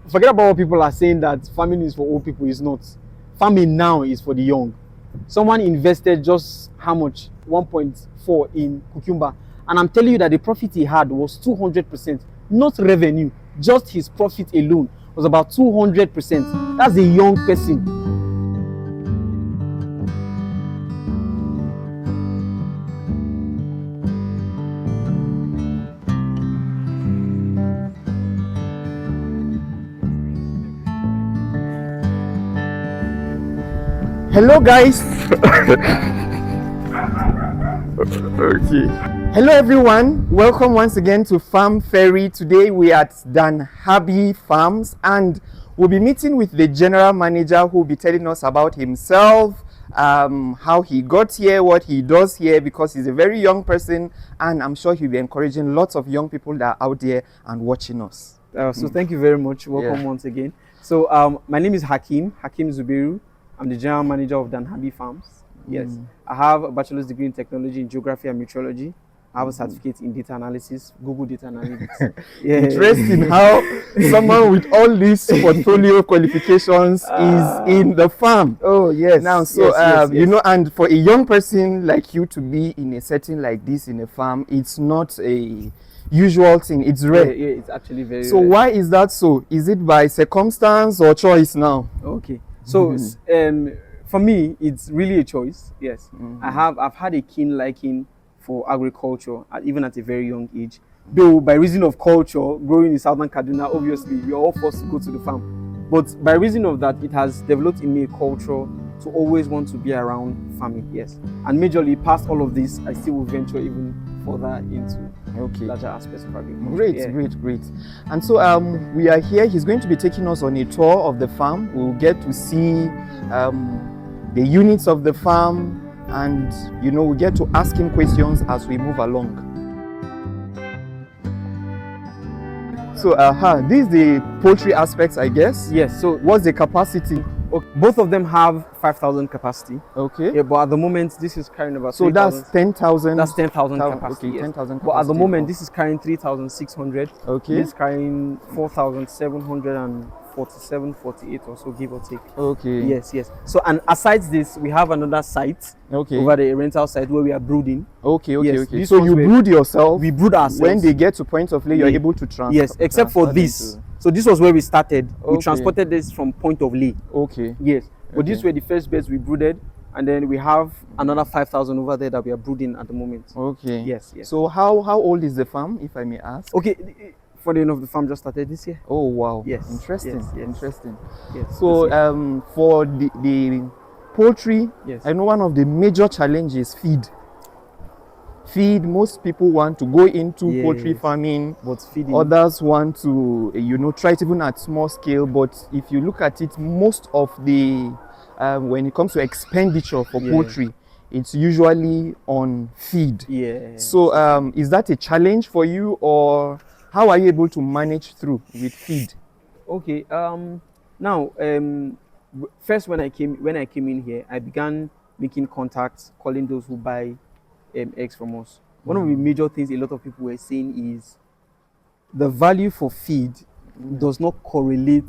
forget about what people are saying that farming is for old people. It's not. Farming now is for the young. Someone invested just how much? 1.4 in cucumber. And I'm telling you that the profit he had was 200%. Not revenue. Just his profit alone was about 200%. That's a young person. Hello guys. Okay. Hello everyone. Welcome once again to Farm Ferry. Today we are at Danhabi Farms and we'll be meeting with the general manager who will be telling us about himself, how he got here, what he does here, because he's a very young person and I'm sure he'll be encouraging lots of young people that are out there and watching us. So thank you very much. Welcome once again. So my name is Hakim Zubairu. I'm the general manager of Danhabi Farms. Yes, I have a bachelor's degree in technology in geography and meteorology. I have a certificate in data analysis, Google Data Analytics. Interesting how someone with all these portfolio qualifications is in the farm. Oh yes. Now, so you know, and for a young person like you to be in a setting like this in a farm, it's not a usual thing. It's rare. Yeah, it's actually very so rare. Why is that so? Is it by circumstance or choice now? Okay. So for me, it's really a choice. Yes, I've had a keen liking for agriculture, even at a very young age. Though by reason of culture, growing in southern Kaduna, obviously we are all forced to go to the farm. But by reason of that, it has developed in me a culture to always want to be around farming. Yes, and majorly past all of this, I still will venture even further into larger aspects of agriculture. Great. And so we are here. He's going to be taking us on a tour of the farm. We'll get to see the units of the farm, and you know, we get to ask him questions as we move along. So this is the poultry aspects, I guess. Yes. So what's the capacity? Okay. Both of them have 5,000 capacity. Okay. Yeah, but at the moment this is carrying about. So that's 10,000. That's 10,000 capacity. Okay, yes. 10,000. But at the moment this is carrying 3,600. Okay. This is carrying 4,747, 48 or so, give or take. Okay. Yes. So and aside this, we have another site. Okay. Over the rental site where we are brooding. Okay. So you brood yourself. We brood ourselves. When they get to point of lay, you're able to transfer. Yes, except for this. So this was where we started. We transported this from point of lay. Okay. Yes. But these were the first beds we brooded, and then we have another 5,000 over there that we are brooding at the moment. Okay. Yes. So how old is the farm, if I may ask? Okay. Funny enough, the farm just started this year. Oh wow. Yes. Interesting. Yes. Interesting. Yes. So for the poultry, yes, I know one of the major challenges is feed. Most people want to go into poultry farming, but feeding. Others want to, you know, try it even at small scale. But if you look at it, most of the when it comes to expenditure for poultry, it's usually on feed. Yeah. So is that a challenge for you, or how are you able to manage through with feed? Okay. Now, first when I came in here, I began making contacts, calling those who buy eggs from us. One of the major things a lot of people were saying is the value for feed does not correlate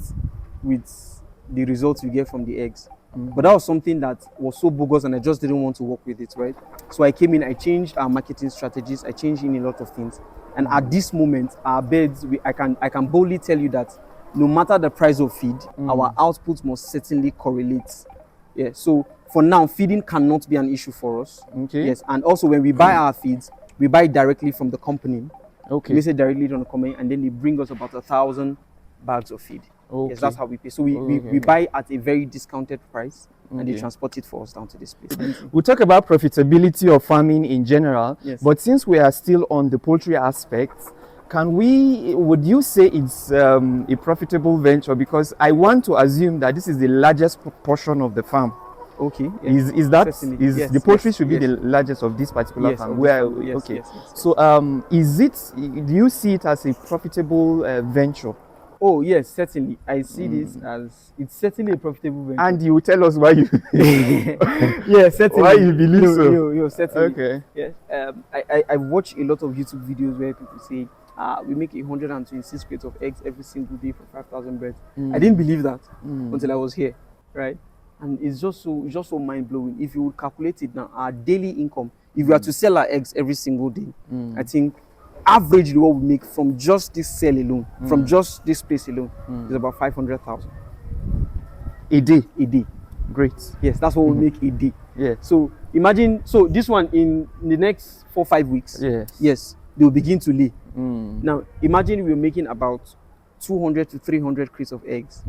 with the results you get from the eggs. But that was something that was so bogus and I just didn't want to work with it, right? So I came in, I changed our marketing strategies, I changed in a lot of things. And at this moment, our beds, I can boldly tell you that no matter the price of feed, our output must certainly correlate. Yeah, so for now, feeding cannot be an issue for us. Okay. Yes, and also when we buy our feeds, we buy directly from the company. Okay. We say directly from the company, and then they bring us about 1,000 bags of feed. Okay. Yes, that's how we pay. So we buy at a very discounted price, and they transport it for us down to this place. We'll talk about profitability of farming in general, but since we are still on the poultry aspect, would you say it's a profitable venture? Because I want to assume that this is the largest portion of the farm. Okay. Yes. Is the poultry should be the largest of this particular farm? So do you see it as a profitable venture? Oh yes, certainly. I see this as it's certainly a profitable venture. And you tell us why you yeah, certainly. Why you believe so? Certainly. Okay. Yes. I watch a lot of YouTube videos where people say we make 126 crates of eggs every single day for 5,000 birds. I didn't believe that until I was here, right? And it's just so mind blowing. If you would calculate it now, our daily income, if we are to sell our eggs every single day, I think averagely what we make from just this sale alone, from just this place alone, is about 500,000 a day. A day. Great. Yes, that's what we make a day. Yeah. So imagine, so this one in the next 4-5 weeks. Yes, they will begin to lay. Now imagine we're making about 200 to 300 crates of eggs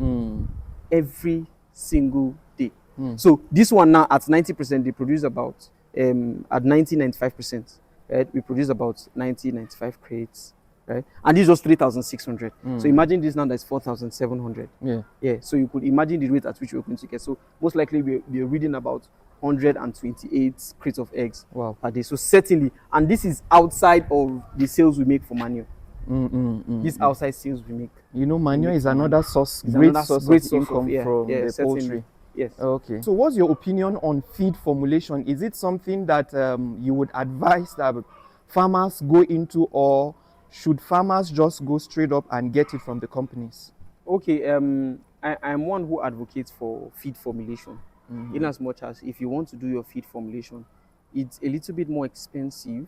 every single day. So this one now at 90%, they produce about at 95%, right? We produce about 95 crates, right? And this was 3,600. So imagine this now, that's 4,700. Yeah. So you could imagine the rate at which we're going to get. So most likely we're reading about 128 crates of eggs per day. So certainly, and this is outside of the sales we make for manure. This outside sales we make. You know, manure is another source, great source of income from the poultry. Yes. Okay. So what's your opinion on feed formulation? Is it something that you would advise that farmers go into, or should farmers just go straight up and get it from the companies? Okay, I'm one who advocates for feed formulation. In as much as if you want to do your feed formulation, it's a little bit more expensive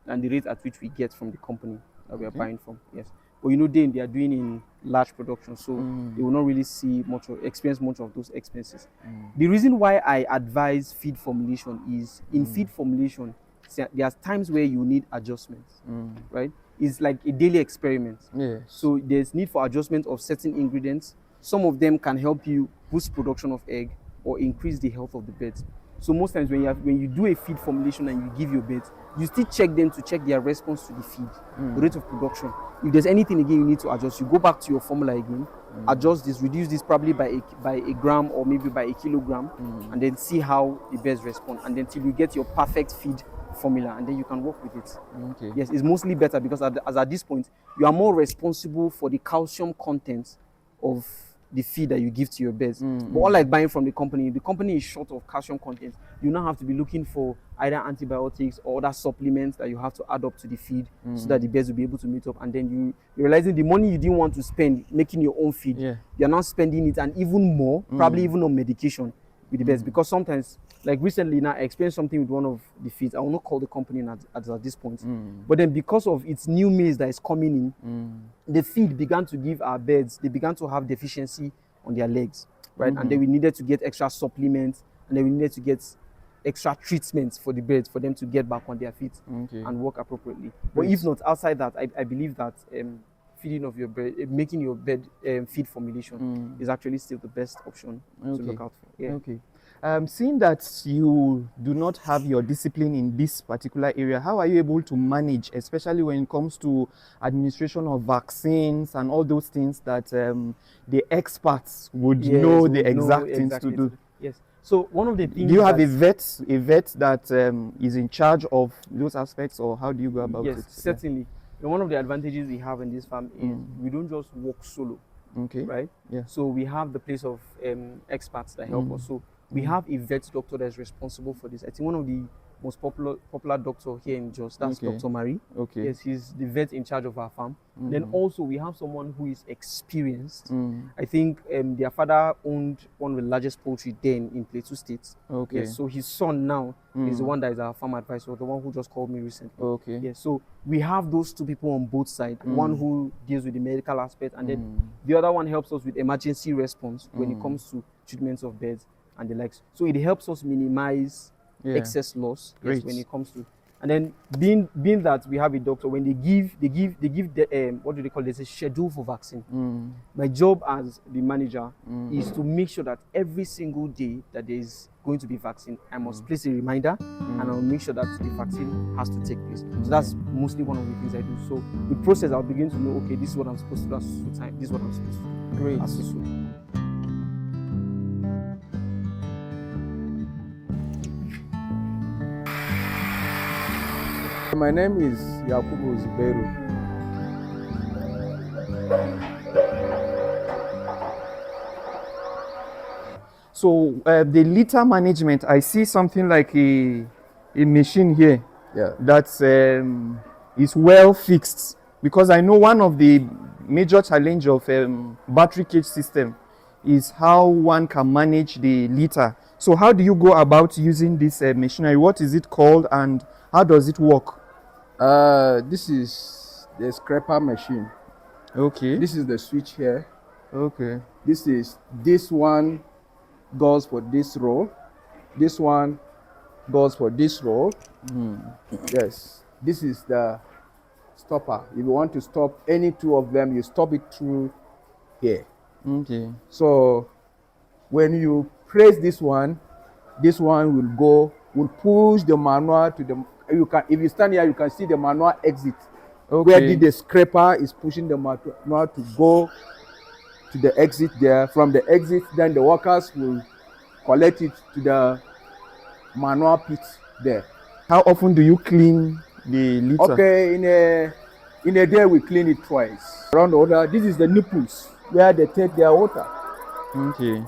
than the rate at which we get from the company that we are buying from. Yes. But you know, they are doing in large production, so they will not really experience much of those expenses. The reason why I advise feed formulation is in feed formulation, there are times where you need adjustments, right? It's like a daily experiment. So there's need for adjustment of certain ingredients. Some of them can help you boost production of egg or increase the health of the birds. So most times when you do a feed formulation and you give your birds, you still check them to check their response to the feed, the rate of production. If there's anything again you need to adjust, you go back to your formula again, adjust this, reduce this probably by a gram or maybe by a kilogram, and then see how the birds respond, and then till you get your perfect feed formula, and then you can work with it. Yes, it's mostly better because at this point you are more responsible for the calcium content of the feed that you give to your birds. But unlike buying from the company is short of calcium content. You now have to be looking for either antibiotics or other supplements that you have to add up to the feed so that the birds will be able to meet up. And then you're realizing the money you didn't want to spend making your own feed, you're now spending it, and even more, probably even on medication with the birds. Because sometimes, like recently now, I experienced something with one of the feeds. I will not call the company at this point. But then because of its new maize that is coming in, the feed began to give our birds, they began to have deficiency on their legs, right? And then we needed to get extra supplements, and then we needed to get extra treatments for the birds for them to get back on their feet and work appropriately. But if not, outside that, I believe that feeding of your bird, making your bird feed formulation is actually still the best option to look out for. Seeing that you do not have your discipline in this particular area, how are you able to manage, especially when it comes to administration of vaccines and all those things that the experts would know the exact things to do? Yes. So one of the things. Do you have a vet that is in charge of those aspects, or how do you go about it? Yes, certainly. And one of the advantages we have in this farm is we don't just work solo. Right? So we have the place of experts that help us. So we have a vet doctor that is responsible for this. I think one of the most popular doctor here in Jos, that's Dr. Marie. Yes, he's the vet in charge of our farm. Then also we have someone who is experienced. I think their father owned one of the largest poultry den in Plateau State. Yes, so his son now is the one that is our farm advisor, the one who just called me recently. Yes, so we have those two people on both sides. One who deals with the medical aspect, and then the other one helps us with emergency response when it comes to treatments of birds and the likes. So it helps us minimize excess loss when it comes to, and then being that we have a doctor, when they give the what do they call it? There's a schedule for vaccine. My job as the manager is to make sure that every single day that there is going to be vaccine, I must place a reminder, and I'll make sure that the vaccine has to take place. So that's mostly one of the things I do. So with process, I'll begin to know, okay, this is what I'm supposed to do at so time. This is what I'm supposed to do. Great. My name is Yakubu Zubeiru. So the litter management, I see something like a machine here that is well fixed Because I know one of the major challenge of battery cage system is how one can manage the litter. So how do you go about using this machinery? What is it called and how does it work? This is the scraper machine. Okay. This is the switch here. Okay. This one goes for this row. This one goes for this row. Yes. This is the stopper. If you want to stop any two of them, you stop it through here. Okay. So when you press this one will push the manual to the, if you stand here, you can see the manual exit. Okay. Where the scraper is pushing the manual to go to the exit there. From the exit, then the workers will collect it to the manual pit there. How often do you clean the litter? Okay, in a day we clean it twice. Around the water, this is the nipples where they take their water. Okay.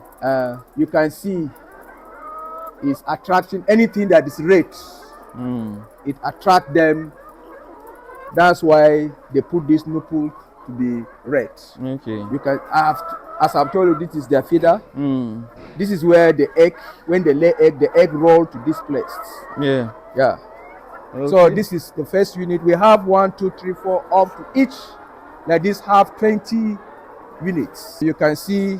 You can see it's attracting anything that is red. It attracts them. That's why they put this nipple to be red. Okay. You can as I've told you, this is their feeder. This is where the egg, when they lay egg, the egg roll to this place. Yeah. Yeah. Okay. So this is the first unit. We have 1, 2, 3, 4 up to each. Like this have 20 units. You can see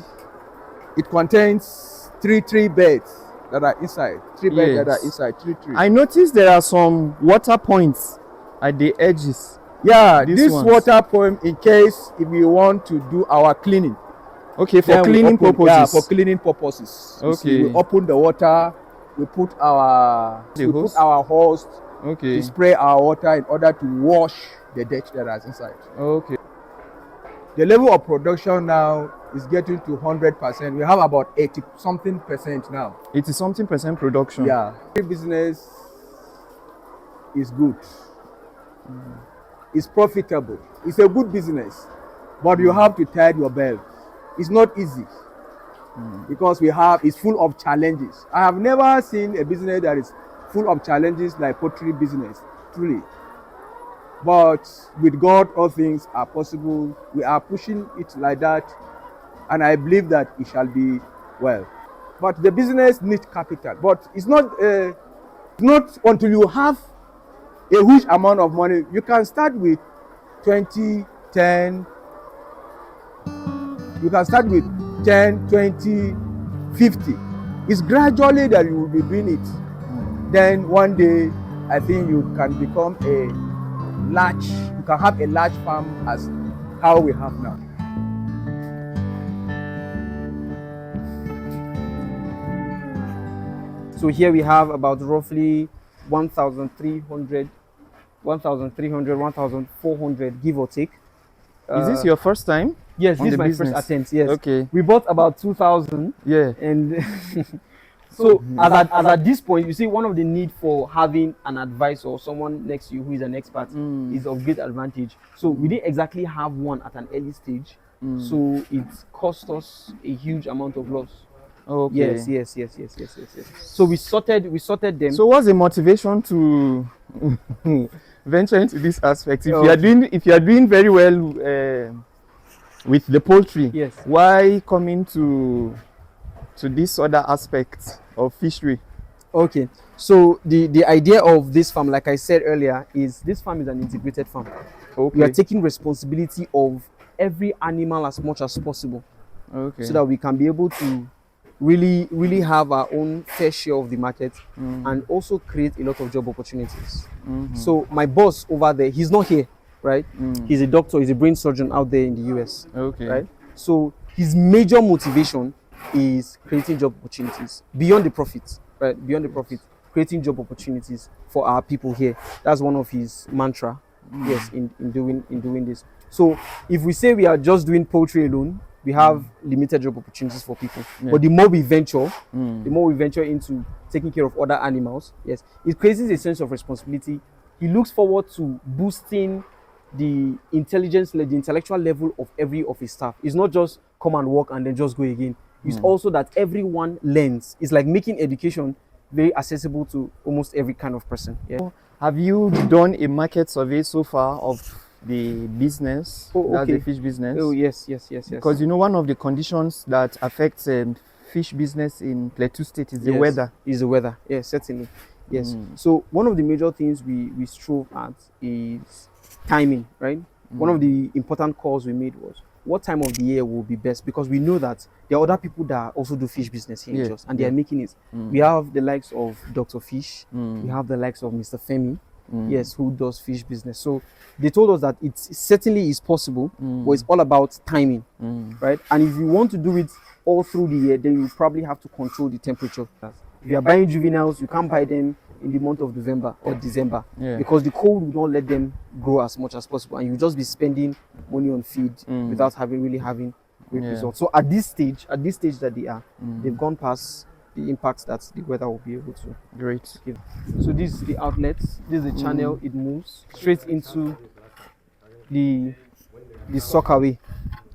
it contains three beds that are inside. Three beds that are inside. Three. I noticed there are some water points at the edges. Yeah, this water point in case if we want to do our cleaning. Okay, for cleaning purposes. Yeah, for cleaning purposes. Okay. See, we open the water, we put our hose to spray our water in order to wash the dirt that is inside. Okay. The level of production now is getting to 100%. We have about 80-something% now. 80-something% production. Yeah. Business is good. It's profitable. It's a good business, but you have to tie your belt. It's not easy because it's full of challenges. I have never seen a business that is full of challenges like poultry business, truly. But with God, all things are possible. We are pushing it like that, and I believe that it shall be well. But the business needs capital. But it's not until you have a huge amount of money. You can start with 20, 10. You can start with 10, 20, 50. It's gradually that you will be doing it. Then one day, I think you can become you can have a large farm as how we have now. So here we have about roughly 1,300, 1,400, give or take. Is this your first time? Yes, this is my first attempt. Yes. Okay. We bought about 2,000. Yeah. And so as at this point, you see, one of the need for having an advisor or someone next to you who is an expert is of great advantage. So we didn't exactly have one at an early stage. So it cost us a huge amount of loss. Okay. Yes. So we sorted them. So what's the motivation to venture into this aspect? If you are doing very well with the poultry, yes, why coming to this other aspect of fishery? Okay. So the idea of this farm, like I said earlier, is this farm is an integrated farm. Okay. We are taking responsibility of every animal as much as possible. Okay. So that we can be able to really have our own fair share of the market and also create a lot of job opportunities. So my boss over there, he's not here, right? He's a doctor, he's a brain surgeon out there in the US. Okay. Right? So his major motivation is creating job opportunities beyond the profit, right? Beyond the profit, creating job opportunities for our people here. That's one of his mantra. Yes, in doing this. So if we say we are just doing poultry alone, we have limited job opportunities for people. But the more we venture, into taking care of other animals, yes, it creates a sense of responsibility. He looks forward to boosting the intellectual level of every of his staff. It's not just come and work and then just go again. It's also that everyone learns. It's like making education very accessible to almost every kind of person. Yeah. Have you done a market survey so far of the business. Oh, That's the okay. fish business. Oh, yes. Because you know, one of the conditions that affects fish business in Plateau State is the Yes, weather. is the weather. Yes, certainly. Yes. So one of the major things we strove at is timing, right? One of the important calls we made was what time of the year will be best, because we know that there are other people that also do fish business here in Jos, and they are making it. We have the likes of Dr. Fish, we have the likes of Mr. Femi, yes, who does fish business. So they told us that it certainly is possible, but it's all about timing, right? And if you want to do it all through the year, then you probably have to control the temperature. If you are buying juveniles, you can't buy them in the month of November or December, because the cold will not let them grow as much as possible, and you just be spending money on feed without really having great results. So at this stage that they are, they've gone past the impacts that the weather will be able to give. So this is the outlet, this is the channel. It moves straight into the sockaway.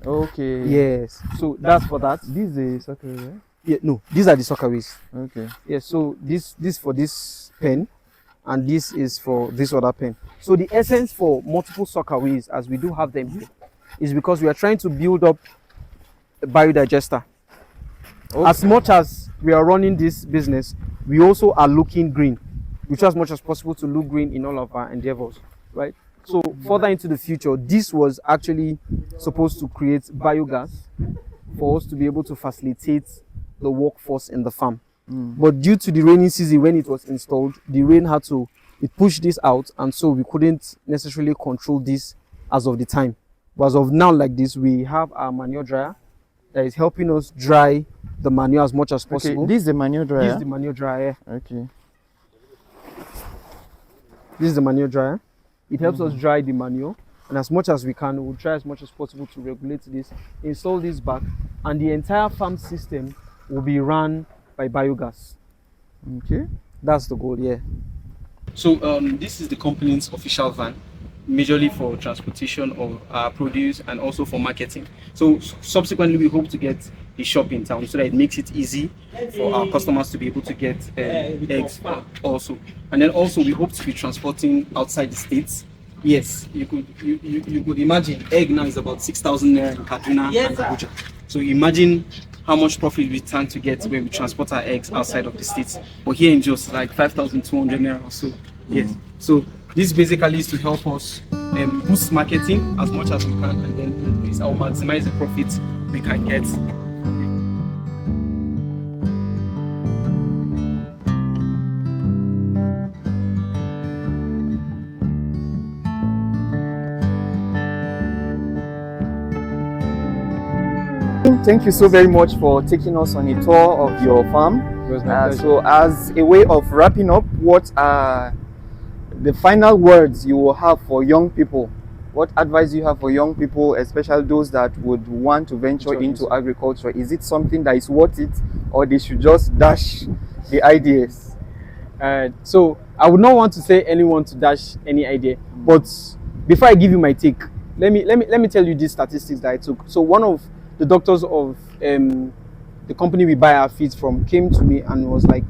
Okay. Yes. So that's for that. This is the sucker, right? Yeah, no, these are the sockaways. Okay. Yeah, so this for this pen, and this is for this other pen. So the essence for multiple sockaways, as we do have them here, is because we are trying to build up a biodigester. Okay. As much as we are running this business, we also are looking green. We try as much as possible to look green in all of our endeavors, right? So further into the future, this was actually supposed to create biogas for us to be able to facilitate the workforce in the farm. But due to the rainy season, when it was installed, the rain it pushed this out, and so we couldn't necessarily control this as of the time. But as of now, like this, we have our manure dryer that is helping us dry the manure as much as possible. Okay, this is the manure dryer? This is the manure dryer. Okay. This is the manure dryer. It helps us dry the manure, and as much as we can, we'll try as much as possible to regulate this, install this back, and the entire farm system will be run by biogas. Okay. That's the goal, yeah. So this is the company's official van, majorly for transportation of our produce and also for marketing. So subsequently, we hope to get a shop in town so that it makes it easy for our customers to be able to get eggs also. And then also we hope to be transporting outside the states. Yes, you could imagine egg now is about 6,000 naira in Kaduna and Abuja. So imagine how much profit we stand to get when we transport our eggs outside of the states. But here in Jos, like 5,200 naira or so. Yes. So this basically is to help us boost marketing as much as we can, and then increase or maximize the profits we can get. Thank you so very much for taking us on a tour of your farm. So as a way of wrapping up, what are the final words you will have for young people? What advice do you have for young people, especially those that would want to venture into agriculture? Is it something that is worth it, or they should just dash the ideas? So I would not want to say anyone to dash any idea, but before I give you my take, let me tell you these statistics that I took. So one of the doctors of the company we buy our feeds from came to me and was like,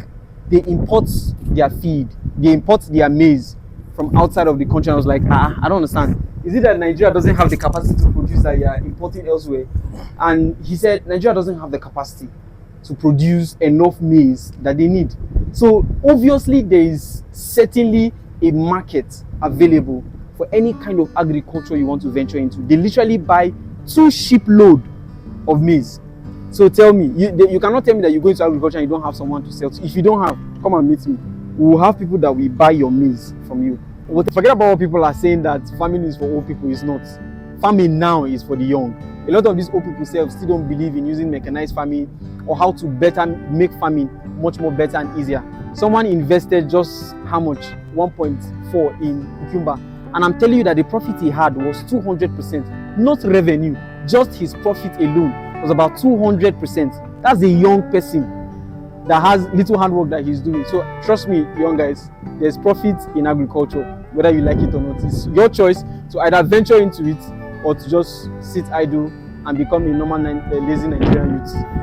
they import their feed, they import their maize from outside of the country. I was like, I don't understand. Is it that Nigeria doesn't have the capacity to produce that you are importing elsewhere? And he said Nigeria doesn't have the capacity to produce enough maize that they need. So obviously there is certainly a market available for any kind of agriculture you want to venture into. They literally buy 2 shiploads of maize. So tell me, you cannot tell me that you go into agriculture and you don't have someone to sell to. If you don't have, come and meet me. We will have people that will buy your maize from you. But forget about what people are saying that farming is for old people. It's not. Farming now is for the young. A lot of these old people still don't believe in using mechanized farming or how to better make farming much more better and easier. Someone invested just how much? 1.4 in cucumber. And I'm telling you that the profit he had was 200%. Not revenue, just his profit alone was about 200%. That's a young person that has little handwork that he's doing. So trust me, young guys, there's profit in agriculture, whether you like it or not. It's your choice to either venture into it or to just sit idle and become a normal lazy Nigerian youth.